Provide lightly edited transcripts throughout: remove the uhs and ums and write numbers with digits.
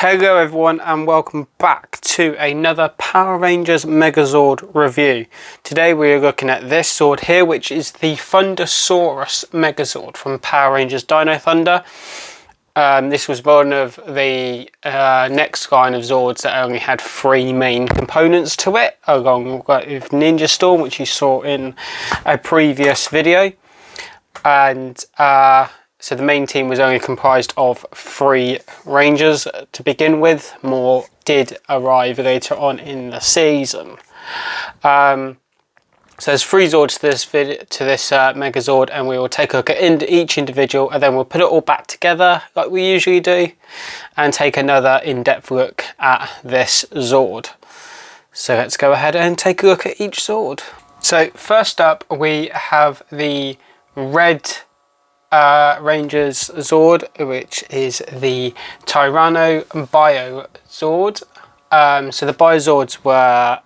Hello everyone and welcome back to another Power Rangers Megazord review. Today we are looking at this sword here, which is the Thundersaurus Megazord from Power Rangers Dino Thunder. This was one of the next line of Zords that only had 3 main components to it, along with Ninja Storm, which you saw in a previous video. And so the main team was only comprised of 3 Rangers to begin with. More did arrive later on in the season. So there's 3 Zords to this Megazord, and we will take a look at each individual, and then we'll put it all back together like we usually do, and take another in-depth look at this Zord. So let's go ahead and take a look at each Zord. So first up we have the red Rangers Zord, which is the Tyranno Bio Zord. So the Bio Zords were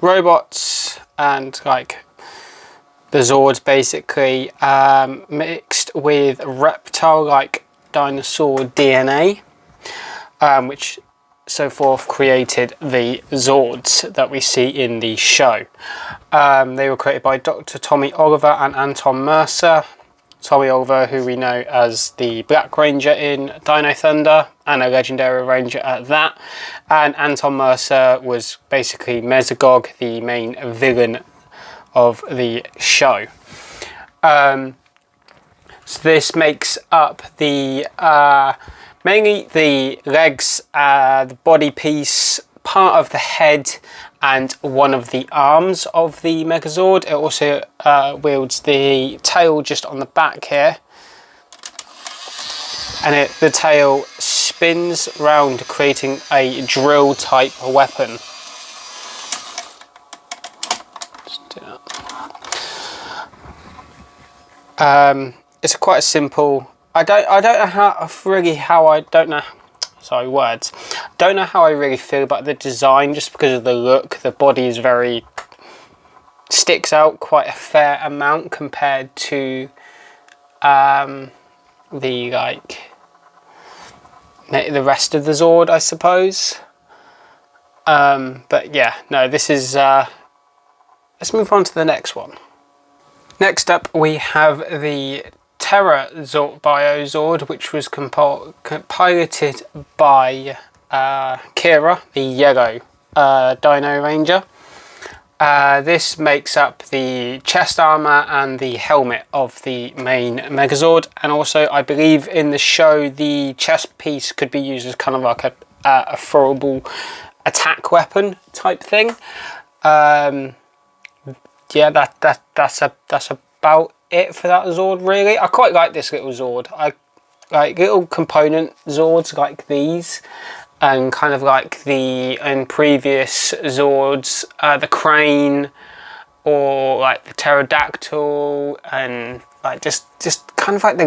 robots and like the Zords basically mixed with reptile-like dinosaur DNA, which so forth created the Zords that we see in the show. They were created by Dr. Tommy Oliver and Anton Mercer. Tommy Oliver, who we know as the Black Ranger in Dino Thunder, and a legendary Ranger at that. And Anton Mercer was basically Mesogog, the main villain of the show. So this makes up the mainly the legs, the body piece, part of the head, and one of the arms of the Megazord. It also wields the tail just on the back here, and the tail spins round, creating a drill type weapon. Just do that. It's quite a simple. I don't know how Don't know how I really feel about the design, just because of the look. The body is sticks out quite a fair amount compared to the rest of the Zord, I suppose. But yeah, no, this is let's move on to the next one. Next up we have the Terra Bio Zord, which was piloted by Kira, the yellow Dino Ranger. This makes up the chest armor and the helmet of the main Megazord, and also I believe in the show the chest piece could be used as kind of like a throwable attack weapon type thing. Yeah, that's about it for that Zord, really. I quite like this little Zord. I like little component Zords like these, and kind of like in previous Zords, the crane, or like the pterodactyl, and like just kind of like the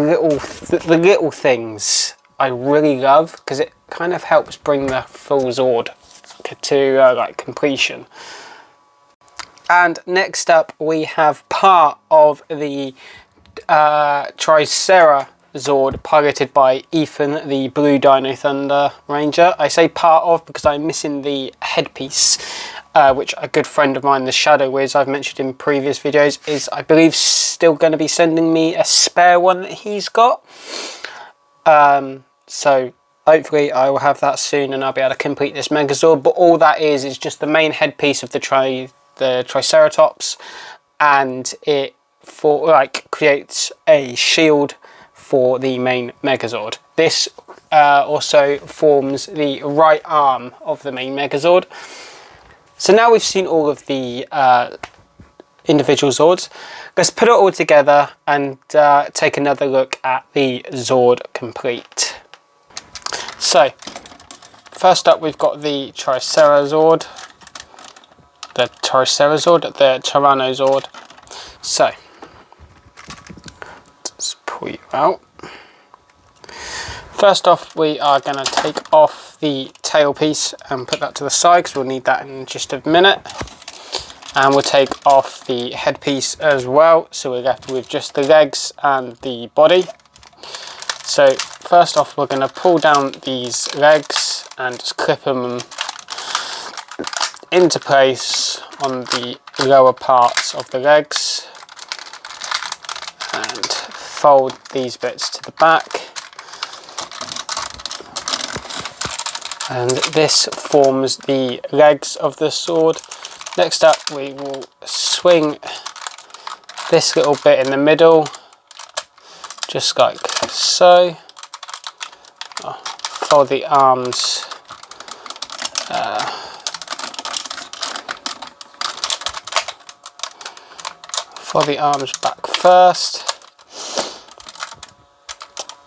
little things I really love, because it kind of helps bring the full Zord to like completion. And next up we have part of the Triceratops Zord, piloted by Ethan, the blue Dino Thunder Ranger. I say part of because I'm missing the headpiece, which a good friend of mine, the shadowwiz, I've mentioned in previous videos, is I believe still going to be sending me a spare one that he's got. So hopefully I will have that soon and I'll be able to complete this Megazord. But all that is just the main headpiece of the Triceratops, and it creates a shield for the main Megazord. This also forms the right arm of the main Megazord. So now we've seen all of the individual Zords, let's put it all together and take another look at the Zord complete. So first up we've got the Tricerazord, the Tyranno Zord. So let's pull you out. First off, we are going to take off the tail piece and put that to the side, because we'll need that in just a minute. And we'll take off the headpiece as well, so we're left with just the legs and the body. So first off we're going to pull down these legs and just clip them into place on the lower parts of the legs and fold these bits to the back, and this forms the legs of the sword. Next up we will swing this little bit in the middle just like so. Fold the arms back first,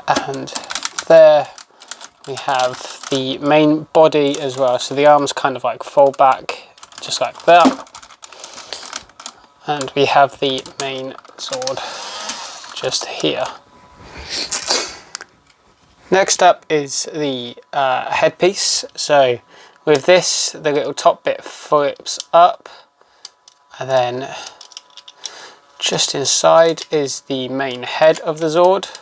and there we have the main body as well, so the arms kind of like fold back just like that, and we have the main sword just here. Next up is the headpiece. So with this, the little top bit flips up, and then just inside is the main head of the Zord.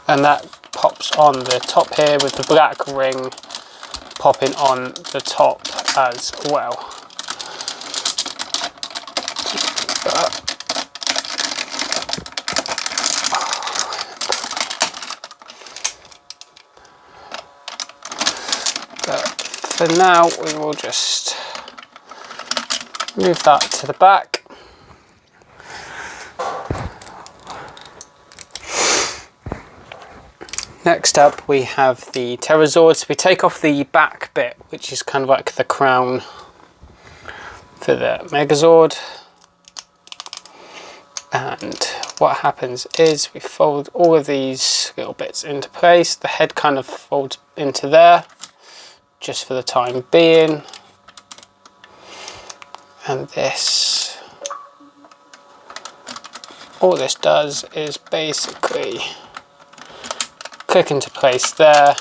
And that pops on the top here with the black ring popping on the top as well. For now, we will just move that to the back. Next up, we have the Pterosaur. So we take off the back bit, which is kind of like the crown for the Megazord. And what happens is we fold all of these little bits into place. The head kind of folds into there, just for the time being, and this, all this does is basically click into place there,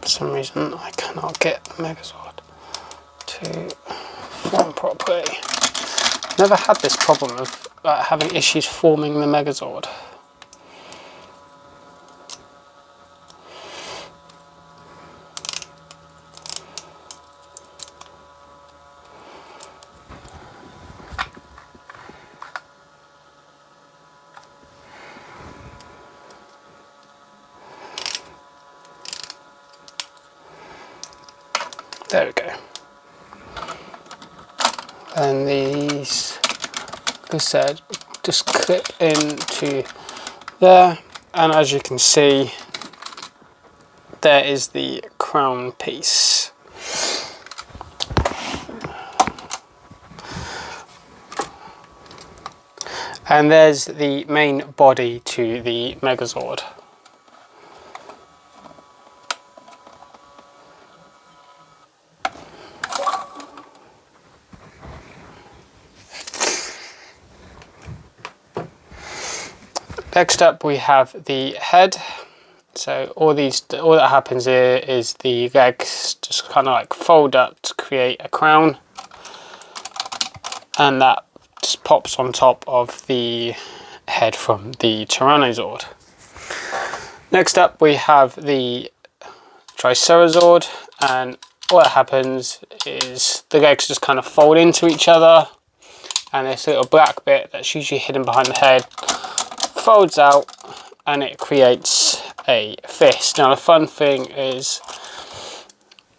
for some reason I cannot get the Megazord to form properly. Never had this problem of having issues forming the Megazord. There we go. And these, like I said, just clip into there, and as you can see, there is the crown piece. And there's the main body to the Megazord. Next up we have the head. So all that happens here is the legs just kind of like fold up to create a crown, and that just pops on top of the head from the Tyrannosaur. Next up we have the Tricerazord, and all that happens is the legs just kind of fold into each other, and this little black bit that's usually hidden behind the head folds out and it creates a fist. Now the fun thing is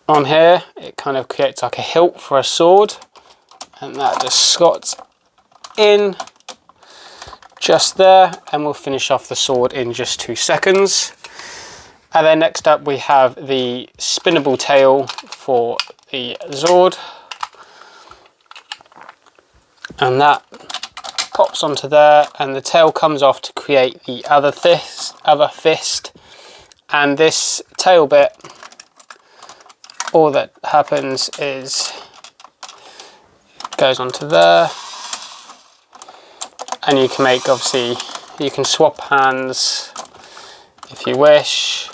on here it kind of creates like a hilt for a sword, and that just slots in just there, and we'll finish off the sword in just 2 seconds. And then next up we have the spinnable tail for the Zord, and that pops onto there, and the tail comes off to create the other fist. And this tail bit, all that happens is it goes onto there, and you can make, obviously you can swap hands if you wish,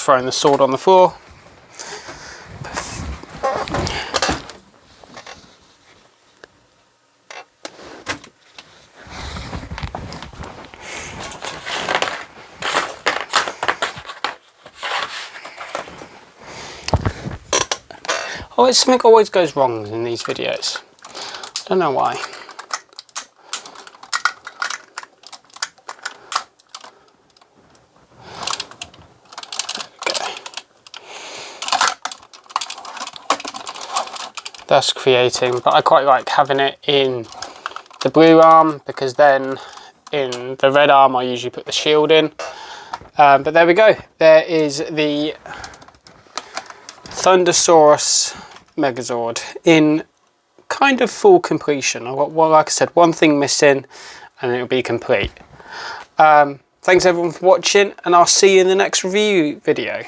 just throwing the sword on the floor. Oh, something always goes wrong in these videos. I don't know why. There we go. Thus creating, but I quite like having it in the blue arm, because then in the red arm I usually put the shield in. But there we go. There is the Thundersaurus Megazord in kind of full completion. I've got, well, like I said, one thing missing and it'll be complete. Thanks everyone for watching, and I'll see you in the next review video.